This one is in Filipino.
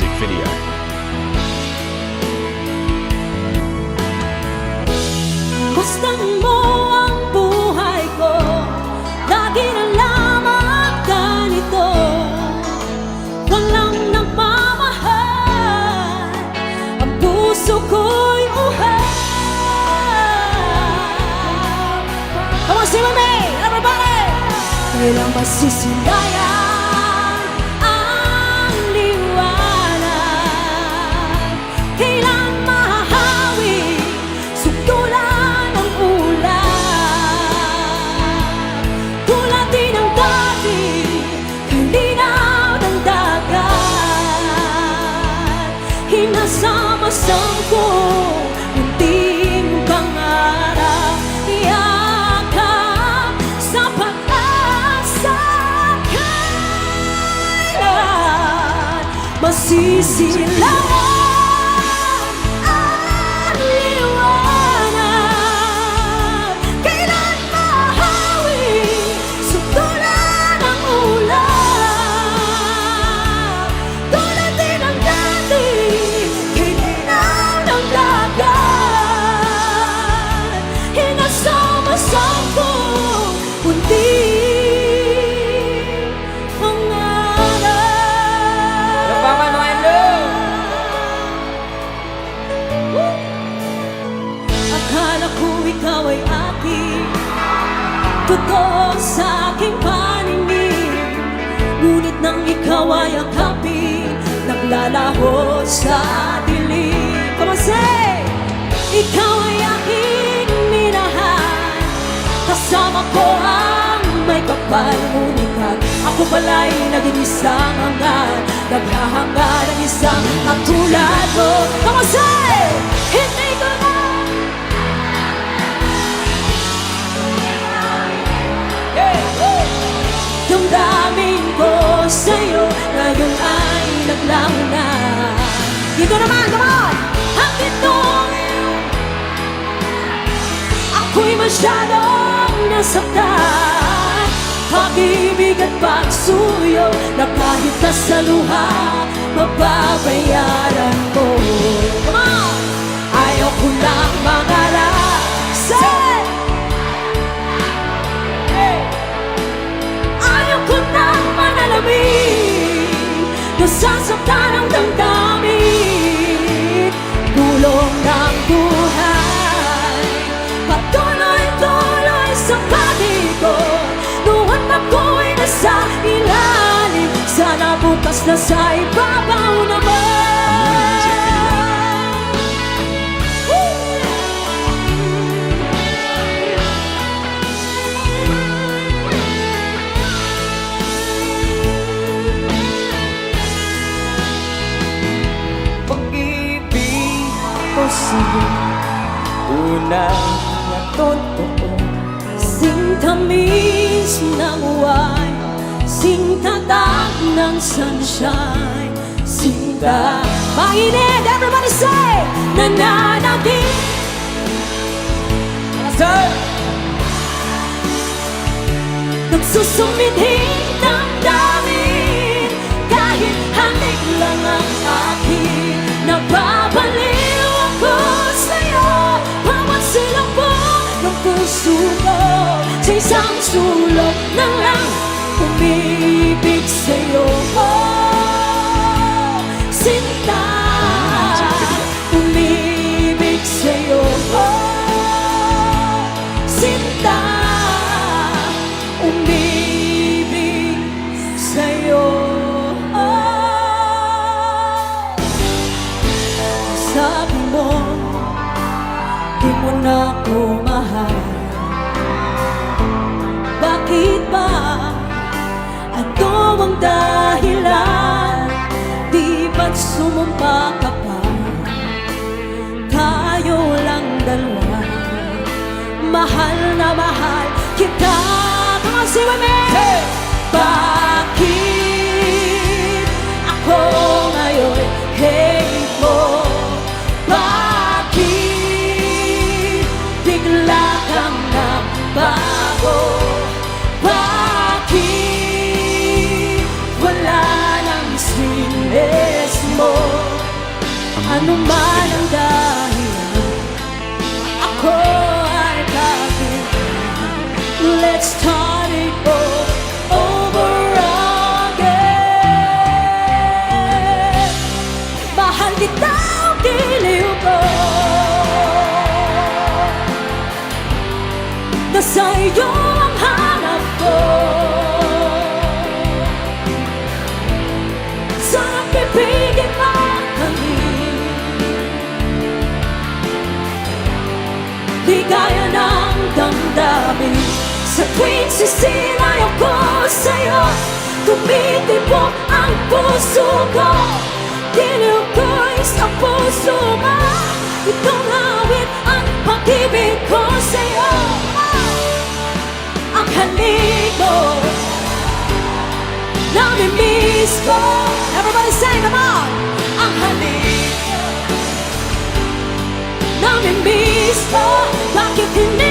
music video. Gustang mo ang buhay ko, lagi na lamang ganito. Walang nagmamahal, ang puso ko'y uhaw. Come on, sing with me, everybody! Kailang masisilayan ang liwanag, kailan mahahawi sugdulan ang ulan. Tulad din ng dati, kalinaw ng dagat, hinasama-sampo munting pangarap, iyakap sa pag-asa. Kailan masisilayan ang liwanag, kailan mahahawi sugdulan ang ulan. Tulad din ng dati, kilinaw ng dagat, hinasama-sampo munting pangarap. Akala ko ikaw ay akin, totoo sa aking paningin. Ngunit nang ikaw ay akapin, naglalaho sa dilim. Come on, say! Ikaw ay aking minahal, kasama ko ang may kapal. Ngunit ako pala'y naging isang hangad, naghahanga ng isang katulad mo. Come on, say! Hindi ko na damdamin ko sa'yo, ngayon ay naglaho na. Dito naman, come on! Hanggang nung ako'y masyadong nasaktan, pag-ibig at pagsuyo na kahit sa luha, mababayaran ko. Come on! Ayaw ko lang mangarap, say! Ayaw ko nang manalamin, nasasaktan ang damdamin. Bulong ng buhay, patuloy-tuloy sa pag-ikot. Noon ako'y nasa ilalim, sana bukas nasa ibabaw naman. Pag-ibig ko sa'yo, tunay na totoo. Singtamis ng wine, singtatak ng sunshine, sinta mainit, everybody say! Nananabik, nagsusumidhing damdamin, kahit halik lang ang akin. Nababaliw ako sa'yo, bawat silabog ng puso ko, sa isang sulok na lang umibig sa'yo. Oh, sinta, umibig sa'yo. Oh, sinta, umibig sa'yo. Oh, sabi mo, di mo na ako mahal. Bakit ba? Ano ang dahilan? Di ba't sumumpa ka pa? Tayo lang dalawa, mahal na mahal kita. Come on, sing with me! Hey! Bakit ako ngayon hate mo? Bakit bigla kang nagbago? Bakit wala nang sinis mo? Ano man ang dahilan, ako ay bakit. Let's start it all over again. Mahal kita ang giliw ko, nasa iyo ang hanap ko. Sarap ibigin mo kami, ligaya ng damdamin. Sa tuwing sisirayo ko sa'yo, tumitibok ang puso ko. Giliw ko'y sa puso mo, itong awit ang pag-ibig ko sa'yo. Ang halik mo, namimiss ko. Everybody say, come on! Ang halik mo, namimiss ko. Bakit hindi